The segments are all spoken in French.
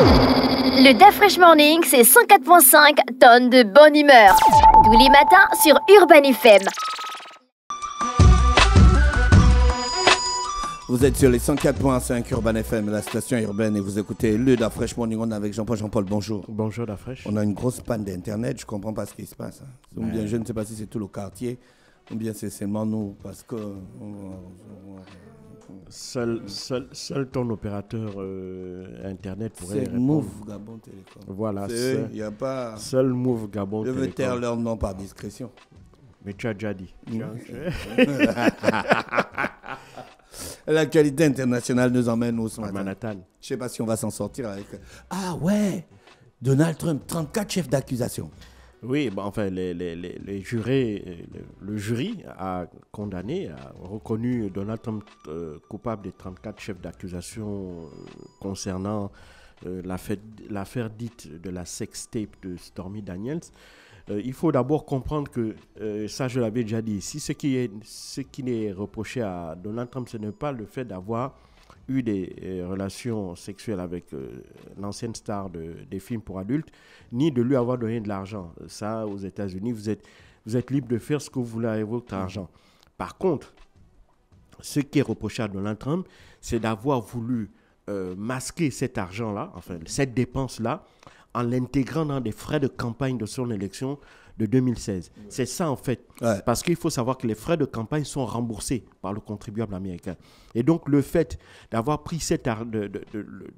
Le Da Fresh Morning, c'est 104.5 tonnes de bonne humeur. Tous les matins sur Urban FM. Vous êtes sur les 104.5 Urban FM, la station urbaine, et vous écoutez le Da Fresh Morning. On est avec Jean-Paul. Jean-Paul, bonjour. Bonjour Da Fresh. On a une grosse panne d'internet, je ne comprends pas ce qui se passe. Ou bien je ne sais pas si c'est tout le quartier, ou bien c'est seulement nous, parce que... Seul ton opérateur internet pourrait répondre. C'est Move Gabon Télécom. Voilà, il n'y a pas... Seul Move Gabon Télécom. Je veux taire leur nom par discrétion. Mais tu as déjà dit. L'actualité internationale nous emmène où ce matin? Manhattan. Je ne sais pas si on va s'en sortir avec... Ah ouais, Donald Trump, 34 chefs d'accusation. Oui, bon, enfin, les jurés, le jury a condamné, a reconnu Donald Trump coupable des 34 chefs d'accusation concernant l'affaire dite de la sextape de Stormy Daniels. Il faut d'abord comprendre que, ça je l'avais déjà dit ici, ce qui est reproché à Donald Trump, ce n'est pas le fait d'avoir eu des relations sexuelles avec l'ancienne star des films pour adultes, ni de lui avoir donné de l'argent. Ça, aux États-Unis, vous êtes libre de faire ce que vous voulez avec votre argent. Par contre, ce qui est reproché à Donald Trump, c'est d'avoir voulu masquer cet argent-là, enfin cette dépense-là, en l'intégrant dans des frais de campagne de son élection de 2016. C'est ça en fait. Ouais. Parce qu'il faut savoir que les frais de campagne sont remboursés par le contribuable américain. Et donc le fait d'avoir pris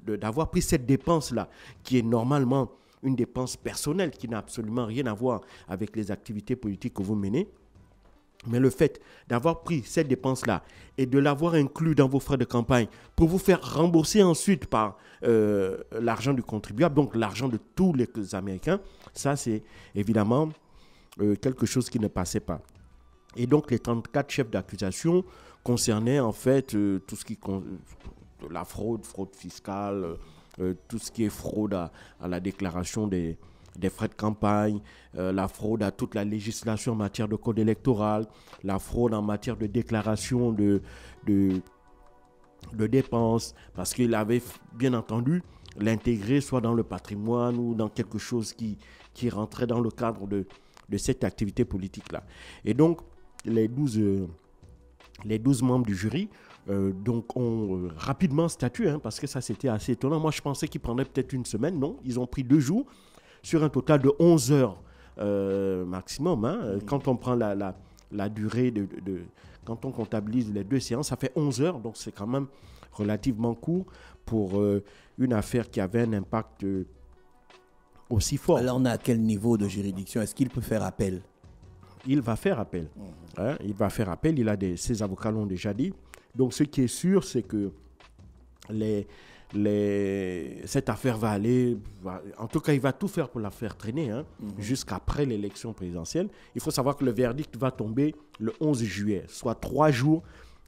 d'avoir pris cette dépense-là, qui est normalement une dépense personnelle, qui n'a absolument rien à voir avec les activités politiques que vous menez, mais le fait d'avoir pris cette dépense-là et de l'avoir inclus dans vos frais de campagne pour vous faire rembourser ensuite par l'argent du contribuable, donc l'argent de tous les Américains, ça c'est évidemment quelque chose qui ne passait pas. Et donc les 34 chefs d'accusation concernaient en fait tout ce qui la fraude fiscale, tout ce qui est fraude à la déclaration des frais de campagne, la fraude à toute la législation en matière de code électoral, la fraude en matière de déclaration de dépenses, parce qu'il avait bien entendu l'intégrer soit dans le patrimoine ou dans quelque chose qui rentrait dans le cadre de cette activité politique-là. Et donc, les 12 membres du jury donc ont rapidement statué, parce que ça c'était assez étonnant. Moi, je pensais qu'ils prendraient peut-être une semaine. Non, ils ont pris 2 jours sur un total de 11 heures maximum. Quand on prend la durée quand on comptabilise les 2 séances, ça fait 11 heures. Donc, c'est quand même relativement court pour une affaire qui avait un impact aussi fort. Alors, on est à quel niveau de juridiction? Est-ce qu'il peut faire appel? Il va faire appel. Il va faire appel. Ses avocats l'ont déjà dit. Donc, ce qui est sûr, c'est que cette affaire va aller... en tout cas, il va tout faire pour la faire traîner jusqu'après l'élection présidentielle. Il faut savoir que le verdict va tomber le 11 juillet, soit 3 jours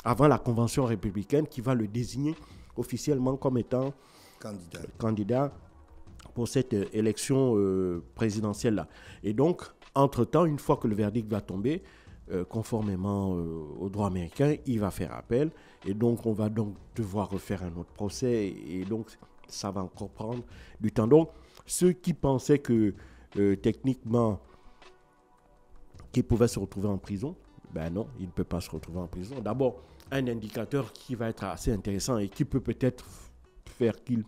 avant la convention républicaine qui va le désigner officiellement comme étant candidat pour cette élection présidentielle-là. Et donc, entre-temps, une fois que le verdict va tomber, conformément au droit américain, il va faire appel. Et donc, on va donc devoir refaire un autre procès. Et donc, ça va encore prendre du temps. Donc, ceux qui pensaient que, techniquement, qu'ils pouvaient se retrouver en prison, ben non, il ne peut pas se retrouver en prison. D'abord, un indicateur qui va être assez intéressant et qui peut peut-être faire qu'il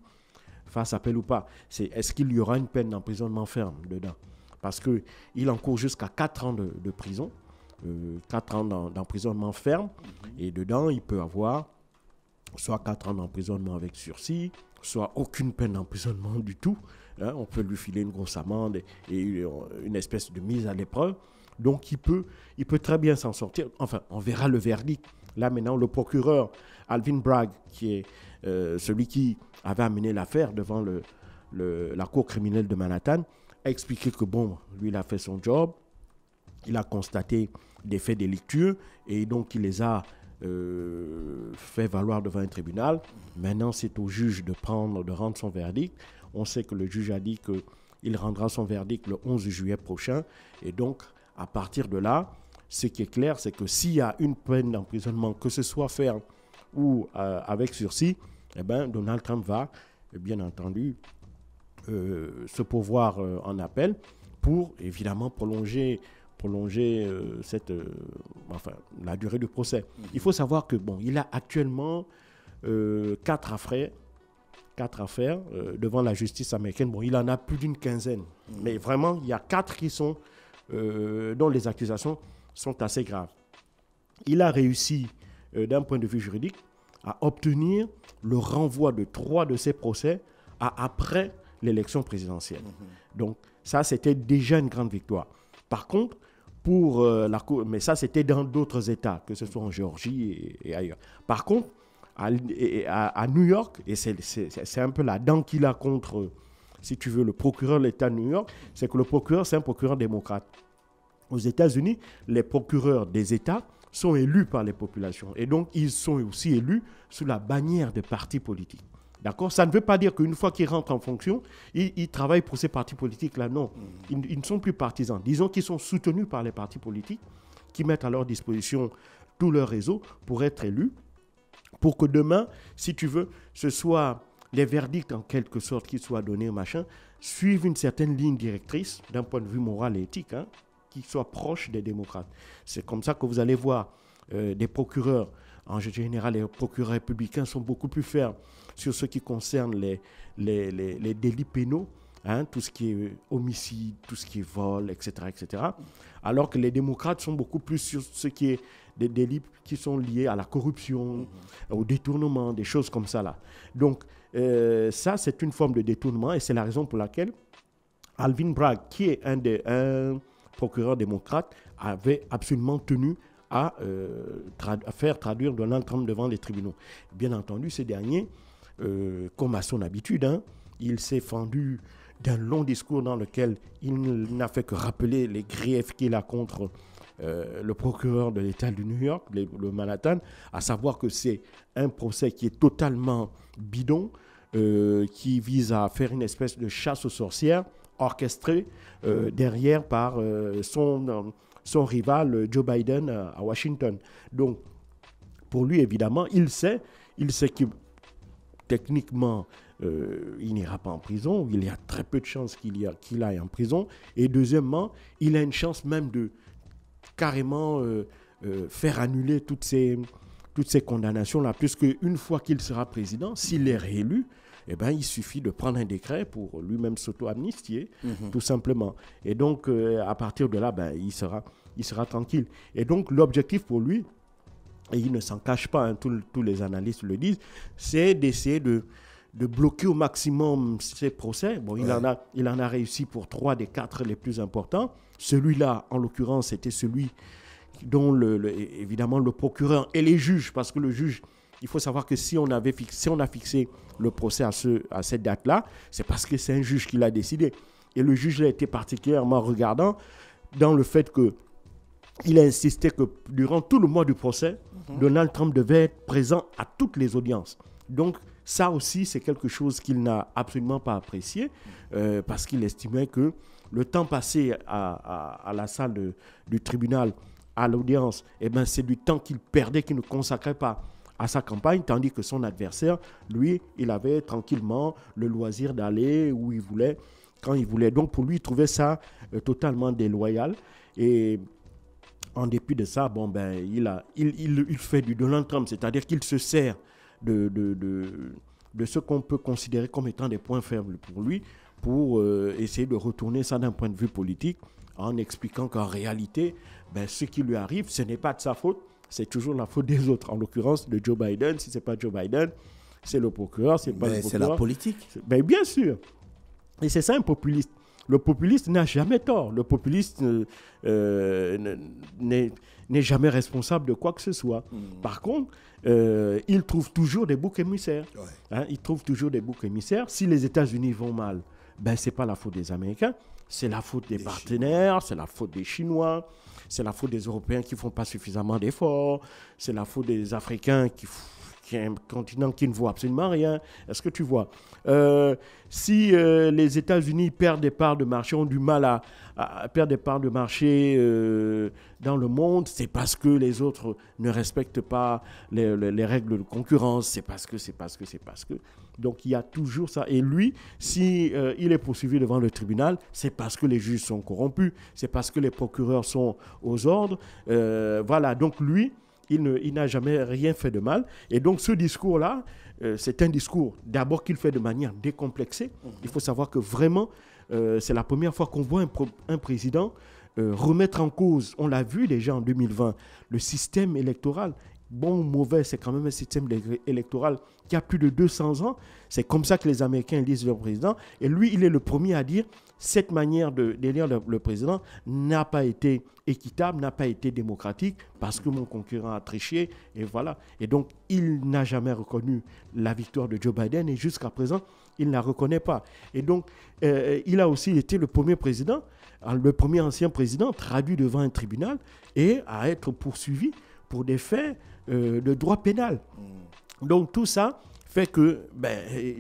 fasse appel ou pas, c'est est-ce qu'il y aura une peine d'emprisonnement ferme dedans? Parce qu'il encourt jusqu'à 4 ans de prison, 4 ans d'emprisonnement ferme, et dedans, il peut avoir soit 4 ans d'emprisonnement avec sursis, soit aucune peine d'emprisonnement du tout. On peut lui filer une grosse amende et une espèce de mise à l'épreuve. Donc, il peut très bien s'en sortir. Enfin, on verra le verdict. Là, maintenant, le procureur Alvin Bragg, qui est celui qui avait amené l'affaire devant la cour criminelle de Manhattan, a expliqué que, bon, lui, il a fait son job. Il a constaté des faits délictueux et donc il les a fait valoir devant un tribunal. Maintenant, c'est au juge de rendre son verdict. On sait que le juge a dit qu'il rendra son verdict le 11 juillet prochain. Et donc, à partir de là, ce qui est clair, c'est que s'il y a une peine d'emprisonnement, que ce soit ferme ou avec sursis, eh ben, Donald Trump va, bien entendu, ce pouvoir en appel pour évidemment prolonger la durée du procès. Il faut savoir que il a actuellement 4 affaires devant la justice américaine. Il en a plus d'une quinzaine. Mais vraiment, il y a 4 qui sont dont les accusations sont assez graves. Il a réussi, d'un point de vue juridique, à obtenir le renvoi de 3 de ses procès à après l'élection présidentielle. Donc, ça, c'était déjà une grande victoire. Par contre, pour la Cour, mais ça, c'était dans d'autres États, que ce soit en Géorgie et ailleurs. Par contre, à New York, et c'est un peu la dent qu'il a contre, si tu veux, le procureur de l'État de New York, c'est que le procureur, c'est un procureur démocrate. Aux États-Unis, les procureurs des États sont élus par les populations. Et donc, ils sont aussi élus sous la bannière des partis politiques. D'accord ? Ça ne veut pas dire qu'une fois qu'ils rentrent en fonction, ils travaillent pour ces partis politiques-là. Non, ils ne sont plus partisans. Disons qu'ils sont soutenus par les partis politiques qui mettent à leur disposition tout leur réseau pour être élus, pour que demain, si tu veux, ce soit les verdicts en quelque sorte qui soient donnés, suivent une certaine ligne directrice d'un point de vue moral et éthique, qui soit proche des démocrates. C'est comme ça que vous allez voir des procureurs. En général, les procureurs républicains sont beaucoup plus fermes sur ce qui concerne les délits pénaux, tout ce qui est homicide, tout ce qui est vol, etc., etc. Alors que les démocrates sont beaucoup plus sur ce qui est des délits qui sont liés à la corruption, au détournement, des choses comme ça là. Donc, ça, c'est une forme de détournement et c'est la raison pour laquelle Alvin Bragg, qui est un procureur démocrate, avait absolument tenu à faire traduire Donald Trump devant les tribunaux. Bien entendu, ce dernier, comme à son habitude, il s'est fendu d'un long discours dans lequel il n'a fait que rappeler les griefs qu'il a contre le procureur de l'État de New York, le Manhattan, à savoir que c'est un procès qui est totalement bidon, qui vise à faire une espèce de chasse aux sorcières orchestrée derrière par son rival Joe Biden à Washington. Donc, pour lui, évidemment, il sait que techniquement, il n'ira pas en prison. Il y a très peu de chances qu'il aille en prison. Et deuxièmement, il a une chance même de carrément faire annuler toutes ces condamnations-là, puisque une fois qu'il sera président, s'il est réélu, il suffit de prendre un décret pour lui-même s'auto-amnistier, tout simplement. Et donc, à partir de là, il sera tranquille. Et donc, l'objectif pour lui, et il ne s'en cache pas, tous les analystes le disent, c'est d'essayer de bloquer au maximum ces procès. Il en a réussi pour 3 des 4 les plus importants. Celui-là, en l'occurrence, c'était celui dont, évidemment, le procureur et les juges, parce que le juge, il faut savoir que si on a fixé le procès à cette date-là, c'est parce que c'est un juge qui l'a décidé. Et le juge a été particulièrement regardant dans le fait qu'il a insisté que durant tout le mois du procès, Donald Trump devait être présent à toutes les audiences. Donc, ça aussi, c'est quelque chose qu'il n'a absolument pas apprécié parce qu'il estimait que le temps passé à la salle du tribunal, à l'audience, c'est du temps qu'il perdait, qu'il ne consacrait pas à sa campagne, tandis que son adversaire, lui, il avait tranquillement le loisir d'aller où il voulait, quand il voulait. Donc, pour lui, il trouvait ça totalement déloyal. Et en dépit de ça, il fait du Donald Trump, c'est-à-dire qu'il se sert de ce qu'on peut considérer comme étant des points faibles pour lui, pour essayer de retourner ça d'un point de vue politique, en expliquant qu'en réalité, ce qui lui arrive, ce n'est pas de sa faute, c'est toujours la faute des autres. En l'occurrence, de Joe Biden. Si ce n'est pas Joe Biden, c'est le procureur, c'est pas le procureur. C'est la politique. Bien sûr. Et c'est ça un populiste. Le populiste n'a jamais tort. Le populiste n'est jamais responsable de quoi que ce soit. Par contre, il trouve toujours des boucs émissaires. Il trouve toujours des boucs émissaires. Si les États-Unis vont mal, ce n'est pas la faute des Américains. C'est la faute des partenaires, c'est la faute des Chinois, c'est la faute des Européens qui ne font pas suffisamment d'efforts, c'est la faute des Africains qui est un continent qui ne vaut absolument rien. Est-ce que tu vois? Si les États-Unis perdent des parts de marché, ont du mal à perdre des parts de marché dans le monde, c'est parce que les autres ne respectent pas les règles de concurrence, c'est parce que. Donc il y a toujours ça. Et lui, si il est poursuivi devant le tribunal, c'est parce que les juges sont corrompus, c'est parce que les procureurs sont aux ordres. Voilà, donc lui, il n'a jamais rien fait de mal. Et donc ce discours-là, c'est un discours d'abord qu'il fait de manière décomplexée. Il faut savoir que vraiment, c'est la première fois qu'on voit un président remettre en cause, on l'a vu déjà en 2020, le système électoral. Bon ou mauvais, c'est quand même un système électoral qui a plus de 200 ans. C'est comme ça que les Américains élisent leur président. Et lui, il est le premier à dire cette manière d'élire le président n'a pas été équitable, n'a pas été démocratique parce que mon concurrent a triché. Et voilà. Et donc, il n'a jamais reconnu la victoire de Joe Biden et jusqu'à présent, il ne la reconnaît pas. Et donc, il a aussi été le premier président, le premier ancien président traduit devant un tribunal et à être poursuivi pour des faits de droit pénal. Donc tout ça fait que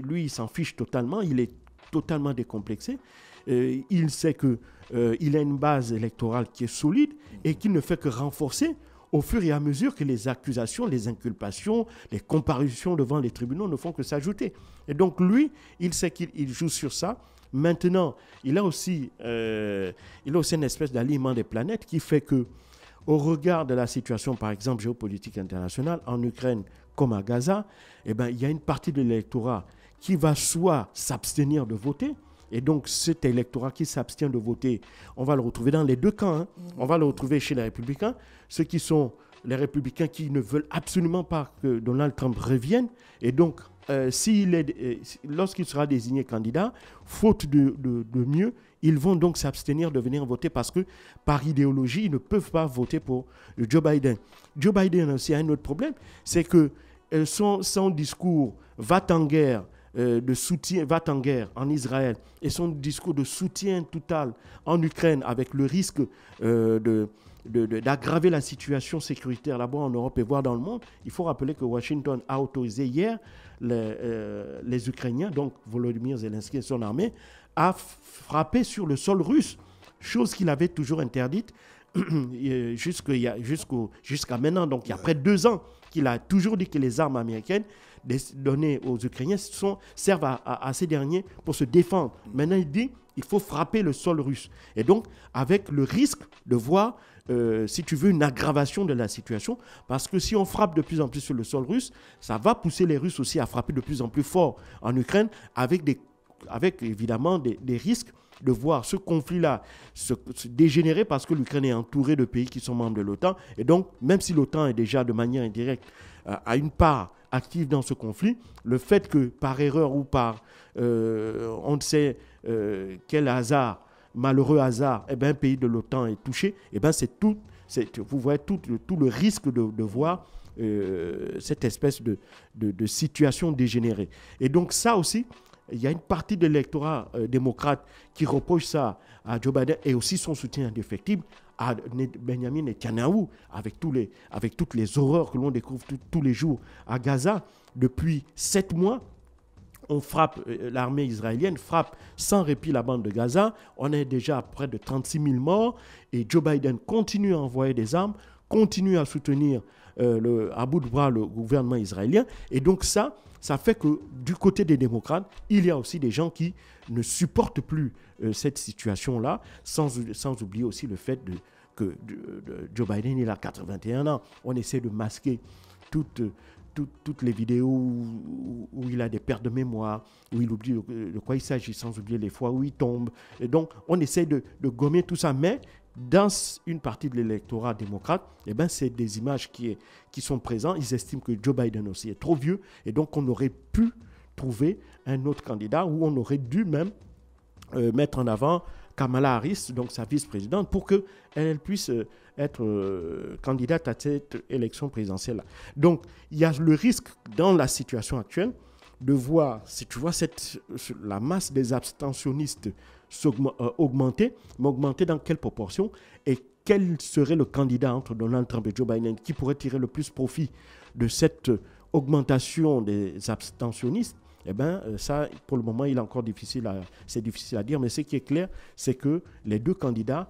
lui, il s'en fiche totalement, il est totalement décomplexé. Il sait qu'il a une base électorale qui est solide et qu'il ne fait que renforcer au fur et à mesure que les accusations, les inculpations, les comparutions devant les tribunaux ne font que s'ajouter. Et donc lui, il sait qu'il joue sur ça. Maintenant, il a aussi une espèce d'alignement des planètes qui fait que au regard de la situation, par exemple, géopolitique internationale, en Ukraine comme à Gaza, il y a une partie de l'électorat qui va soit s'abstenir de voter, et donc cet électorat qui s'abstient de voter, on va le retrouver dans les deux camps. On va le retrouver chez les républicains, ceux qui sont les républicains qui ne veulent absolument pas que Donald Trump revienne, et donc lorsqu'il sera désigné candidat, faute de mieux, ils vont donc s'abstenir de venir voter parce que, par idéologie, ils ne peuvent pas voter pour Joe Biden. Joe Biden aussi a un autre problème, c'est que son discours va-t-en guerre va-t-en guerre en Israël et son discours de soutien total en Ukraine avec le risque d'aggraver la situation sécuritaire là-bas en Europe et voire dans le monde. Il faut rappeler que Washington a autorisé hier les Ukrainiens, donc Volodymyr Zelensky et son armée, à frapper sur le sol russe, chose qu'il avait toujours interdite jusqu'à maintenant. Donc il y a près de 2 ans qu'il a toujours dit que les armes américaines données aux Ukrainiens servent à ces derniers pour se défendre. Maintenant il dit qu'il faut frapper le sol russe. Et donc avec le risque de voir si tu veux, une aggravation de la situation, parce que si on frappe de plus en plus sur le sol russe, ça va pousser les Russes aussi à frapper de plus en plus fort en Ukraine, avec évidemment des risques de voir ce conflit-là se dégénérer parce que l'Ukraine est entourée de pays qui sont membres de l'OTAN. Et donc, même si l'OTAN est déjà de manière indirecte à une part active dans ce conflit, le fait que par erreur ou par on ne sait quel hasard, malheureux hasard, un pays de l'OTAN est touché, vous voyez tout le risque de voir cette espèce de situation dégénérée. Et donc ça aussi, il y a une partie de l'électorat démocrate qui reproche ça à Joe Biden et aussi son soutien indéfectible à Benjamin Netanyahou avec toutes les horreurs que l'on découvre tous les jours à Gaza. Depuis 7 mois, l'armée israélienne frappe sans répit la bande de Gaza. On est déjà à près de 36 000 morts et Joe Biden continue à envoyer des armes, continue à soutenir à bout de bras le gouvernement israélien. Et donc ça fait que du côté des démocrates, il y a aussi des gens qui ne supportent plus cette situation-là, sans oublier aussi le fait que Joe Biden il a 81 ans. On essaie de masquer toutes les vidéos où il a des pertes de mémoire, où il oublie de quoi il s'agit, sans oublier les fois où il tombe. Et donc, on essaie de gommer tout ça. Mais dans une partie de l'électorat démocrate, c'est des images qui sont présentes. Ils estiment que Joe Biden aussi est trop vieux. Et donc, on aurait pu trouver un autre candidat où on aurait dû même mettre en avant Kamala Harris, donc sa vice-présidente, pour qu'elle puisse être candidate à cette élection présidentielle. Donc, il y a le risque dans la situation actuelle de voir, si tu vois, la masse des abstentionnistes augmenter, mais augmenter dans quelle proportion et quel serait le candidat entre Donald Trump et Joe Biden qui pourrait tirer le plus profit de cette augmentation des abstentionnistes, eh ben, ça, pour le moment, il est encore difficile à dire. Mais ce qui est clair, c'est que les deux candidats,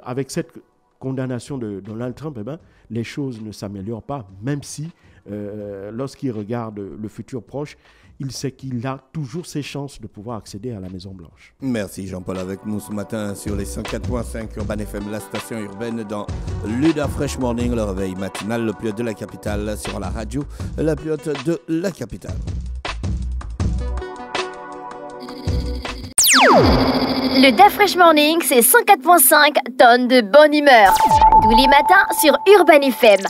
avec cette condamnation de Donald Trump, eh ben, les choses ne s'améliorent pas, même si, lorsqu'il regarde le futur proche, il sait qu'il a toujours ses chances de pouvoir accéder à la Maison-Blanche. Merci Jean-Paul avec nous ce matin sur les 104.5 Urban FM, la station urbaine dans Luda Fresh Morning, le réveil matinal le plus haut de la capitale sur la radio, la plus haute de la capitale. Le Da Fresh Morning, c'est 104.5 tonnes de bonne humeur. Tous les matins sur Urban FM.